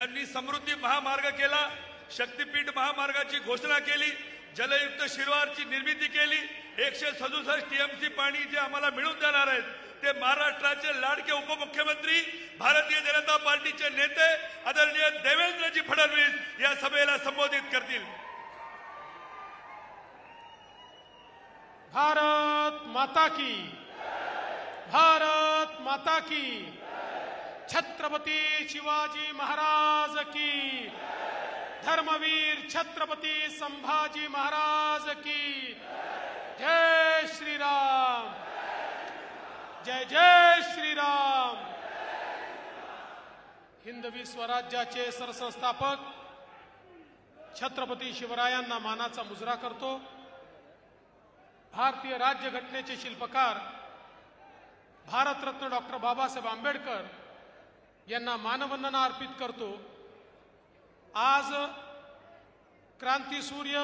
त्यांनी समृद्धी महामार्ग केला, शक्तीपीठ महामार्गाची घोषणा केली, जलयुक्त शिरवारची निर्मिती केली, 167 टीएमसी पाणी जे आम्हाला मिळवून देणार आहेत ते महाराष्ट्राचे लाडके उपमुख्यमंत्री भारतीय जनता पार्टीचे नेते आदरणीय देवेंद्रजी फडणवीस या सभेला संबोधित करतील। भारत माता की, भारत माता की, छत्रपती शिवाजी महाराज की, धर्मवीर छत्रपती संभाजी महाराज की, जय श्री राम, जय जय श्री राम। हिंदवी स्वराज्याचे सरसंस्थापक छत्रपती शिवरायांना मानाचा मुजरा करतो। भारतीय राज्यघटनेचे शिल्पकार भारतरत्न डॉक्टर बाबासाहेब आंबेडकर यांना मानवंदना अर्पित करतो। आज क्रांती सूर्य